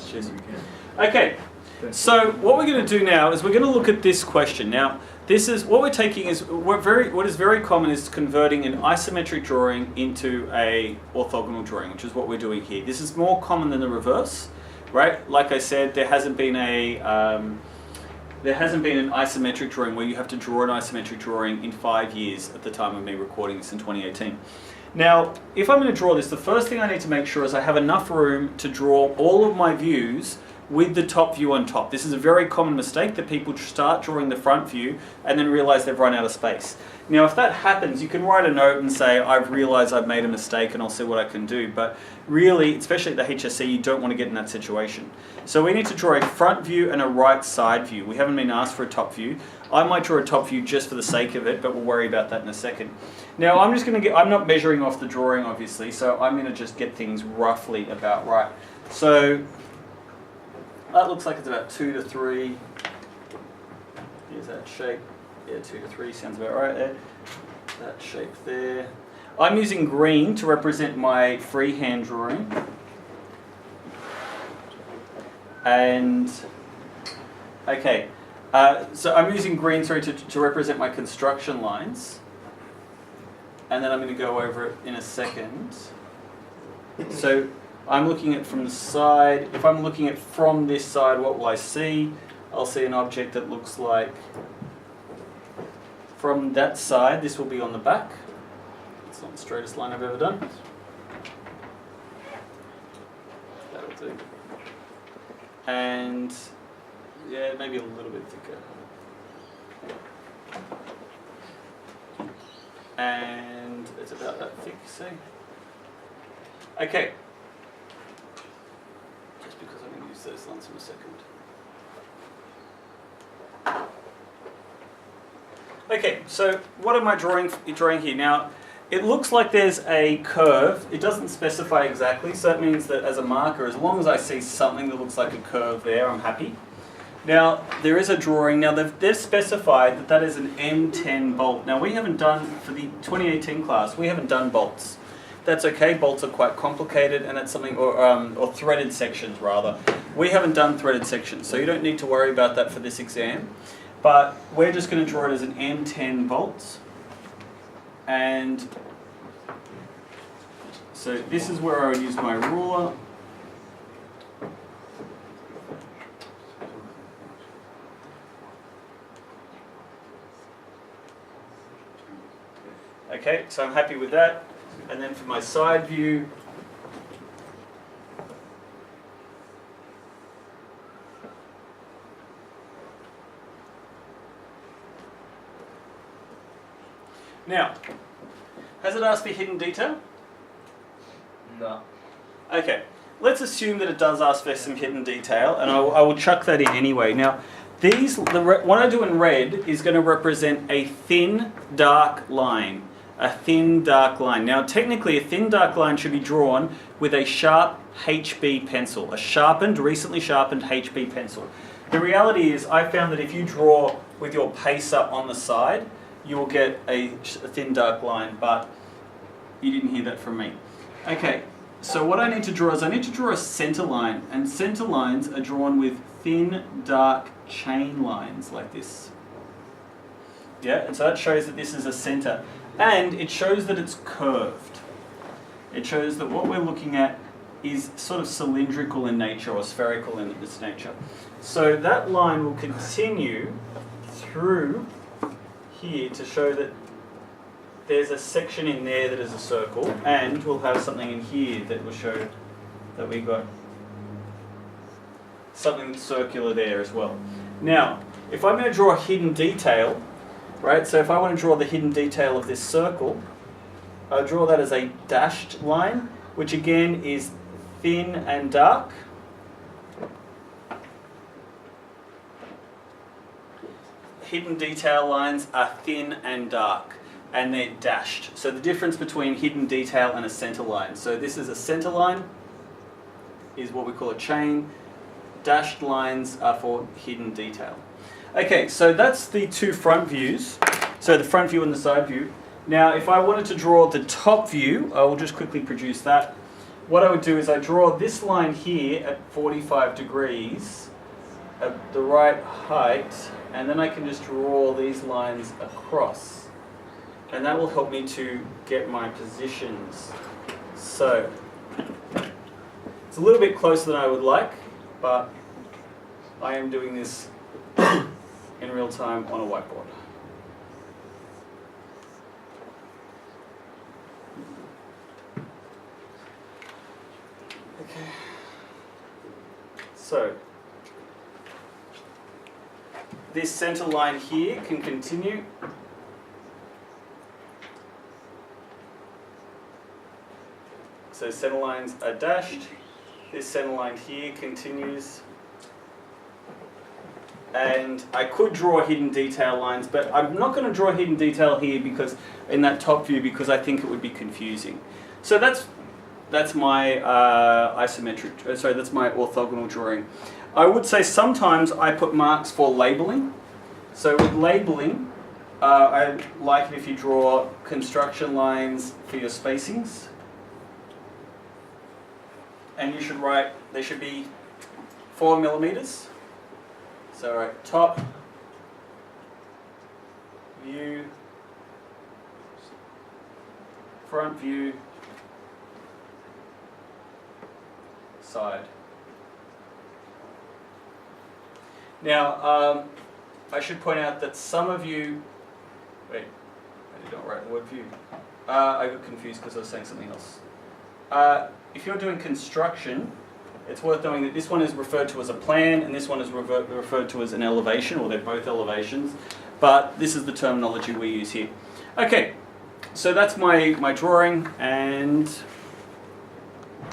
Cheers. Okay, so what we're going to do now is we're going to look at this question. Now, this is what we're taking is what is very common is converting an isometric drawing into a orthogonal drawing, which is what we're doing here. This is more common than the reverse, right? Like I said, there hasn't been an isometric drawing where you have to draw an isometric drawing in 5 years at the time of me recording this in 2018. Now, if I'm going to draw this, the first thing I need to make sure is I have enough room to draw all of my views with the top view on top. This is a very common mistake that people start drawing the front view and then realize they've run out of space. Now, if that happens, you can write a note and say, I've realized I've made a mistake and I'll see what I can do. But really, especially at the HSC, you don't want to get in that situation. So we need to draw a front view and a right side view. We haven't been asked for a top view. I might draw a top view just for the sake of it, but we'll worry about that in a second. Now, I'm not measuring off the drawing, obviously, so I'm going to just get things roughly about right. So that looks like it's about 2 to 3. Here's that shape. Yeah, 2 to 3 sounds about right there. That shape there. I'm using green to represent my freehand drawing. And, okay, so I'm using green, to represent my construction lines. And then I'm going to go over it in a second. So I'm looking at from the side. If I'm looking at from this side, what will I see? I'll see an object that looks like, from that side, this will be on the back. It's not the straightest line I've ever done. That'll do. And yeah, maybe a little bit thicker. And it's about that thick, see? Okay. Just because I'm going to use those lines in a second. Okay, so what am I drawing here? Now, it looks like there's a curve. It doesn't specify exactly, so that means that as a marker, as long as I see something that looks like a curve there, I'm happy. Now, there is a drawing. Now, they've specified that that is an M10 bolt. Now, we haven't done, for the 2018 class, we haven't done bolts. That's okay, bolts are quite complicated, and it's something, or threaded sections rather. We haven't done threaded sections, so you don't need to worry about that for this exam. But we're just going to draw it as an M10 bolt. And so this is where I would use my ruler. Okay, so I'm happy with that. And then for my side view, now, has it asked for hidden detail? No. Okay, let's assume that it does ask for some hidden detail, and I will chuck that in anyway. Now, what I do in red is going to represent a thin, dark line. A thin, dark line. Now, technically, a thin, dark line should be drawn with a sharp HB pencil, a recently sharpened HB pencil. The reality is, I found that if you draw with your pacer on the side, you will get a thin, dark line, but you didn't hear that from me. Okay, so what I need to draw is I need to draw a center line, and center lines are drawn with thin, dark chain lines like this. Yeah, and so that shows that this is a center. And it shows that it's curved. It shows that what we're looking at is sort of cylindrical in nature or spherical in its nature. So that line will continue through here to show that there's a section in there that is a circle, and we'll have something in here that will show that we got something circular there as well. Now, if I'm going to draw a hidden detail, right, so if I want to draw the hidden detail of this circle, I'll draw that as a dashed line, which again is thin and dark. Hidden detail lines are thin and dark, and they're dashed. So the difference between hidden detail and a center line. So this is a center line, is what we call a chain. Dashed lines are for hidden detail. Okay, so that's the two front views. So the front view and the side view. Now, if I wanted to draw the top view, I will just quickly produce that. what I would do is I draw this line here at 45 degrees at the right height, and then I can just draw these lines across. And that will help me to get my positions. So, it's a little bit closer than I would like, but I am doing this in real time on a whiteboard. Okay. So, this center line here can continue. So center lines are dashed. This center line here continues. And I could draw hidden detail lines, but I'm not going to draw hidden detail here because in that top view because I think it would be confusing. So that's my isometric. Sorry, that's my orthogonal drawing. I would say sometimes I put marks for labeling. So with labeling, I like it if you draw construction lines for your spacings. And you should write, they should be 4 millimeters. So right, top, view, front view, side. Now, I should point out that some of you, wait, I did not write the word view. I got confused because I was saying something else. If you're doing construction, it's worth knowing that this one is referred to as a plan and this one is referred to as an elevation, or they're both elevations, but this is the terminology we use here. Okay, so that's my drawing, and